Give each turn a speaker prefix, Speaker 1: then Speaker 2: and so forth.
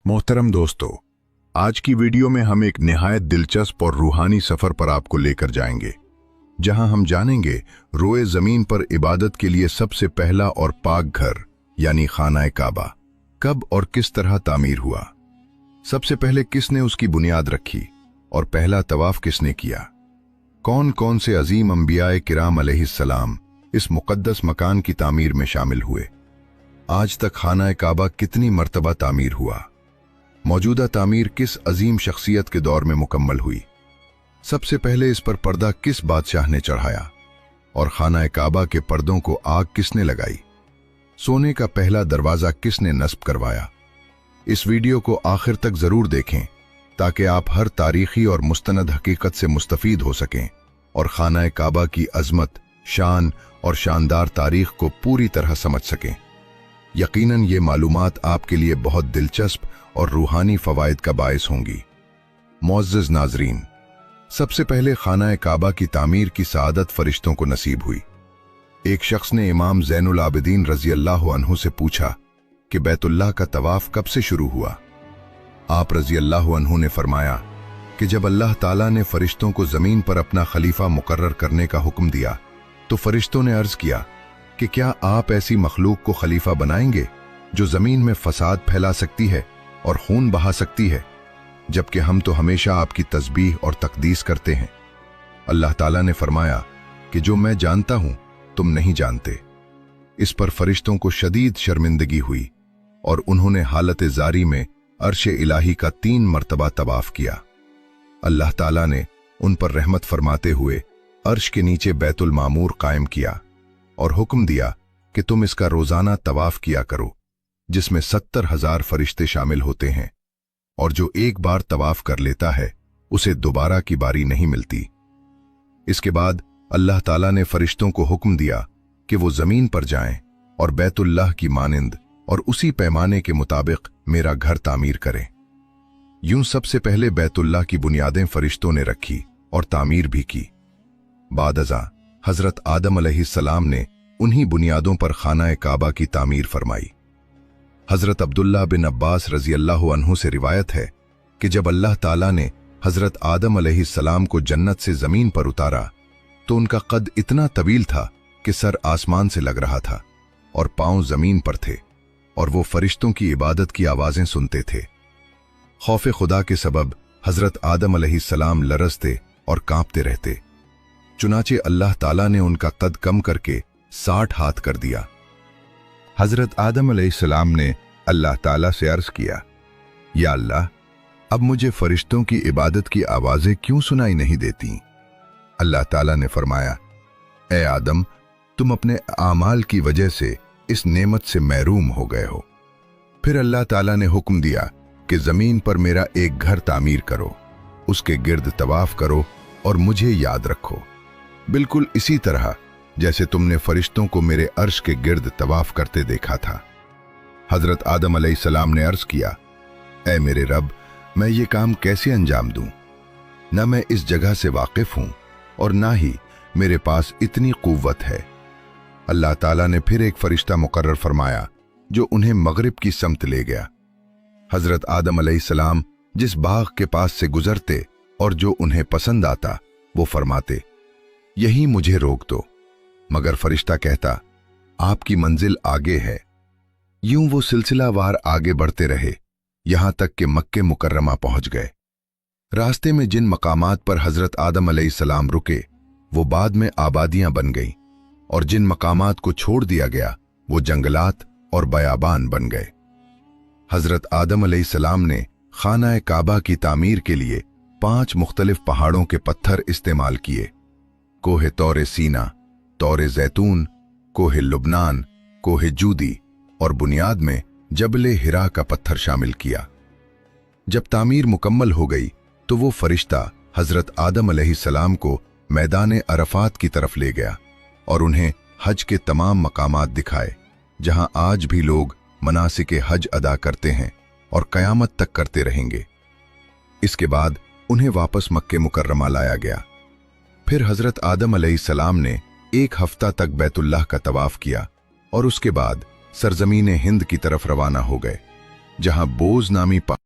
Speaker 1: मोहतरम दोस्तों, आज की वीडियो में हम एक निहायत दिलचस्प और रूहानी सफर पर आपको लेकर जाएंगे, जहां हम जानेंगे रोए जमीन पर इबादत के लिए सबसे पहला और पाक घर यानी खाना काबा कब और किस तरह तामीर हुआ। सबसे पहले किसने उसकी बुनियाद रखी और पहला तवाफ किसने किया। कौन कौन से अजीम अंबियाए किराम अलैहिस्सलाम इस मुकद्दस मकान की तामीर में शामिल हुए। आज तक खाना काबा कितनी मर्तबा तामीर हुआ। मौजूदा तामीर किस अजीम शख्सियत के दौर में मुकम्मल हुई। सबसे पहले इस पर पर्दा किस बादशाह ने चढ़ाया और खाना काबा के पर्दों को आग किसने लगाई। सोने का पहला दरवाजा किसने नस्ब करवाया। इस वीडियो को आखिर तक जरूर देखें ताकि आप हर तारीखी और मुस्तनद हकीकत से मुस्तफीद हो सकें और खाना काबा की अजमत, शान और शानदार तारीख को पूरी तरह समझ सकें। यकीनन ये मालूमात आपके लिए बहुत दिलचस्प और रूहानी फवायद का बायस होंगी। मुअज़्ज़ज़ नाज़रीन, सबसे पहले खाना काबा की तामीर की सआदत फरिश्तों को नसीब हुई। एक शख्स ने इमाम ज़ैनुल आबिदीन रज़ी अल्लाह अन्हु से पूछा कि बैतुल्लाह का तवाफ कब से शुरू हुआ। आप रज़ी अल्लाह अन्हु ने फरमाया कि जब अल्लाह ताला ने फरिश्तों को ज़मीन पर अपना खलीफा मुकर्रर करने का हुक्म दिया तो फरिश्तों ने अर्ज़ किया कि क्या आप ऐसी मखलूक को खलीफा बनाएंगे जो ज़मीन में फसाद फैला सकती है और खून बहा सकती है, जबकि हम तो हमेशा आपकी तस्बीह और तकदीस करते हैं। अल्लाह ताला ने फरमाया कि जो मैं जानता हूं तुम नहीं जानते। इस पर फरिश्तों को शदीद शर्मिंदगी हुई और उन्होंने हालत जारी में अर्श इलाही का 3 मरतबा तवाफ किया। अल्लाह ताला ने उन पर रहमत फरमाते हुए अर्श के नीचे बैतुल मामूर कायम किया और हुक्म दिया कि तुम इसका रोजाना तवाफ किया करो, जिसमें 70,000 फरिश्ते शामिल होते हैं और जो एक बार तवाफ कर लेता है उसे दोबारा की बारी नहीं मिलती। इसके बाद अल्लाह ताला ने फरिश्तों को हुक्म दिया कि वो जमीन पर जाएं और बैतुल्लाह की मानिंद और उसी पैमाने के मुताबिक मेरा घर तामीर करें। यूं सबसे पहले बैतुल्लाह की बुनियादें फरिश्तों ने रखी और तामीर भी की। बाद अज़ां हजरत आदम अलैहिस्सलाम ने उन्हीं बुनियादों पर खाना काबा की तामीर फरमाई। हजरत अब्दुल्लाह बिन अब्बास रजी अल्लाह अन्हु से रिवायत है कि जब अल्लाह ताला ने हजरत आदम अलैहिस्सलाम को जन्नत से जमीन पर उतारा तो उनका कद इतना तवील था कि सर आसमान से लग रहा था और पांव जमीन पर थे और वो फरिश्तों की इबादत की आवाजें सुनते थे। खौफ खुदा के सबब हजरत आदम अलैहिस्सलाम लरजते और कांपते रहते। चुनाचे अल्लाह ताला ने उनका कद कम करके 60 हाथ कर दिया। हजरत आदम अलैहिस्सलाम ने अल्लाह ताला से अर्ज किया, या अल्लाह, अब मुझे फरिश्तों की इबादत की आवाजें क्यों सुनाई नहीं देती। अल्लाह ताला ने फरमाया, ए आदम, तुम अपने आमाल की वजह से इस नेमत से महरूम हो गए हो। फिर अल्लाह ताला ने हुक्म दिया कि जमीन पर मेरा एक घर तामीर करो, उसके गिर्द तवाफ करो और मुझे याद रखो, बिल्कुल इसी तरह जैसे तुमने फरिश्तों को मेरे अर्श के गिर्द तवाफ करते देखा था। हजरत आदम अलैहिस्सलाम ने अर्ज किया, ऐ मेरे रब, मैं ये काम कैसे अंजाम दूं? न मैं इस जगह से वाकिफ हूं और ना ही मेरे पास इतनी कुव्वत है। अल्लाह ताला ने फिर एक फरिश्ता मुकर्रर फरमाया जो उन्हें मगरिब की समत ले गया। हजरत आदम अलैहिस्सलाम जिस बाग के पास से गुजरते और जो उन्हें पसंद आता वो फरमाते, यही मुझे रोक दो, मगर फरिश्ता कहता, आपकी मंजिल आगे है। यूं वो सिलसिलावार आगे बढ़ते रहे यहां तक कि मक्के मुकर्रमा पहुंच गए। रास्ते में जिन मकामात पर हजरत आदम अलैहिस्सलाम रुके वो बाद में आबादियां बन गईं और जिन मकामात को छोड़ दिया गया वो जंगलात और बयाबान बन गए। हजरत आदम अलैहिस्सलाम ने खाना काबा की तामीर के लिए 5 मुख्तलिफ पहाड़ों के पत्थर इस्तेमाल किए। कोहे तौरे सीना, तौरे जैतून, कोहे लुबनान, कोहे जूदी और बुनियाद में जबले हिरा का पत्थर शामिल किया। जब तामीर मुकम्मल हो गई तो वो फरिश्ता हजरत आदम अलैहिस्सलाम को मैदान अरफात की तरफ ले गया और उन्हें हज के तमाम मकामात दिखाए जहां आज भी लोग मनासिके हज अदा करते हैं और कयामत तक करते रहेंगे। इसके बाद उन्हें वापस मक्के मुकर्रमा लाया गया। फिर हजरत आदम अलैहिस्सलाम ने 1 हफ्ता तक बैतुल्लाह का तवाफ किया और उसके बाद सरजमीन हिंद की तरफ रवाना हो गए। जहां बोझ नामी